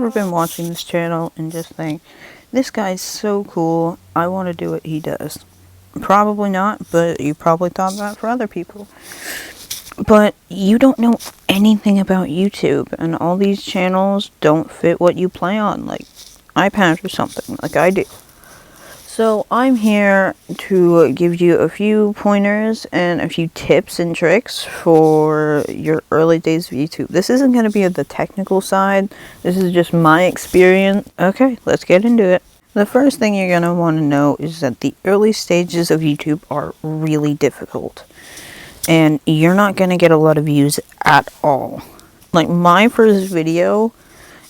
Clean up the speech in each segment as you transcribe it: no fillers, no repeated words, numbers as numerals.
ever been watching this channel and just think, this guy's so cool, I want to do what he does? Probably not, but you probably thought that for other people. But you don't know anything about YouTube, and all these channels don't fit what you play on, like iPad or something, like I do. So I'm here to give you a few pointers and a few tips and tricks for your early days of YouTube. This isn't going to be the technical side. This is just my experience. Okay, let's get into it. The first thing you're going to want to know is that the early stages of YouTube are really difficult. And you're not going to get a lot of views at all. Like my first video,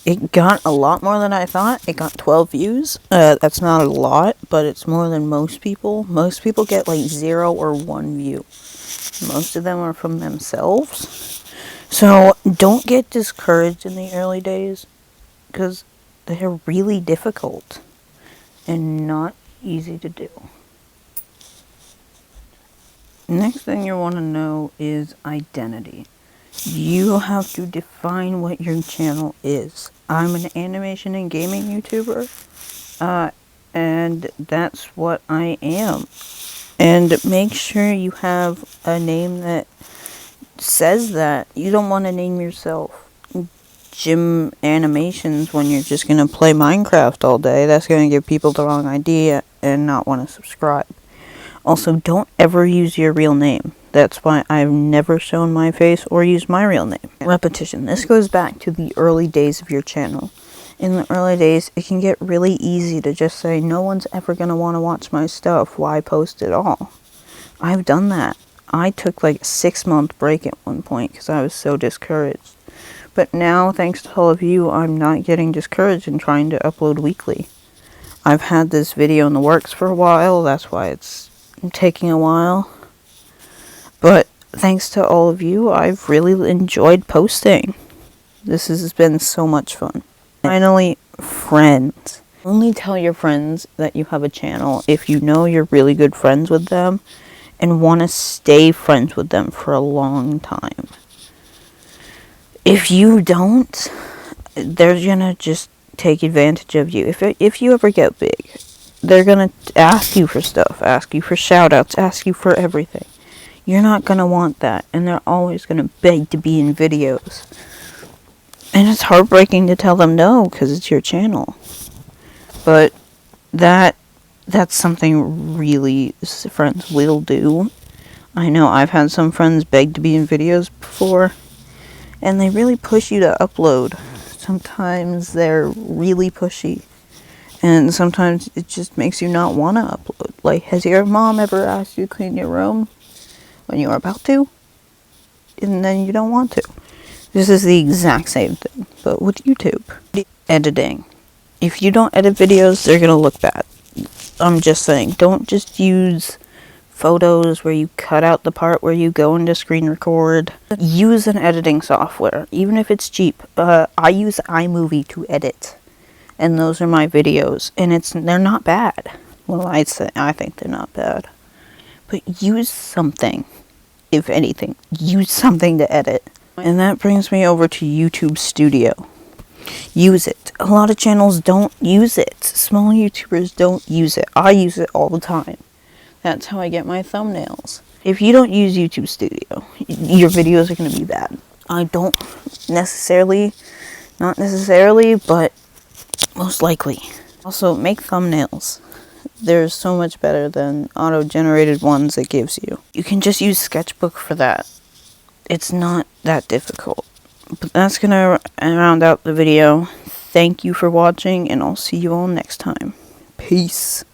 it got a lot more than I thought. It got 12 views. That's not a lot, but it's more than most people. Most people get like 0 or 1 view. Most of them are from themselves. So don't get discouraged in the early days, because they're really difficult and not easy to do. Next thing you want to know is identity. You have to define what your channel is. I'm an animation and gaming YouTuber, and that's what I am. And make sure you have a name that says that. You don't want to name yourself Jim Animations when you're just going to play Minecraft all day. That's going to give people the wrong idea and not want to subscribe. Also, don't ever use your real name. That's why I've never shown my face or used my real name. Repetition. This goes back to the early days of your channel. In the early days, it can get really easy to just say, no one's ever going to want to watch my stuff. Why post at all? I've done that. I took like a 6-month break at one point because I was so discouraged. But now, thanks to all of you, I'm not getting discouraged and trying to upload weekly. I've had this video in the works for a while. That's why it's taking a while. But thanks to all of you, I've really enjoyed posting. This has been so much fun. Finally, friends. Only tell your friends that you have a channel if you know you're really good friends with them and want to stay friends with them for a long time. If you don't, they're gonna just take advantage of you. If you ever get big, they're gonna ask you for stuff, ask you for shoutouts, ask you for everything. You're not gonna want that, and they're always gonna beg to be in videos. And it's heartbreaking to tell them no, because it's your channel. But that's something really friends will do. I know I've had some friends beg to be in videos before, and they really push you to upload. Sometimes they're really pushy. And sometimes it just makes you not want to upload. Like, has your mom ever asked you to clean your room when you are about to? And then you don't want to. This is the exact same thing, but with YouTube. Editing. If you don't edit videos, they're going to look bad. I'm just saying, don't just use photos where you cut out the part where you go into screen record. Use an editing software, even if it's cheap. I use iMovie to edit. And those are my videos, and they're not bad. Well, I think they're not bad. But use something, if anything. Use something to edit. And that brings me over to YouTube Studio. Use it. A lot of channels don't use it. Small YouTubers don't use it. I use it all the time. That's how I get my thumbnails. If you don't use YouTube Studio, your videos are going to be bad. I don't necessarily, not necessarily, but most likely. Also, make thumbnails. They're so much better than auto-generated ones it gives you. You can just use Sketchbook for that. It's not that difficult. But that's gonna round out the video. Thank you for watching, and I'll see you all next time. Peace.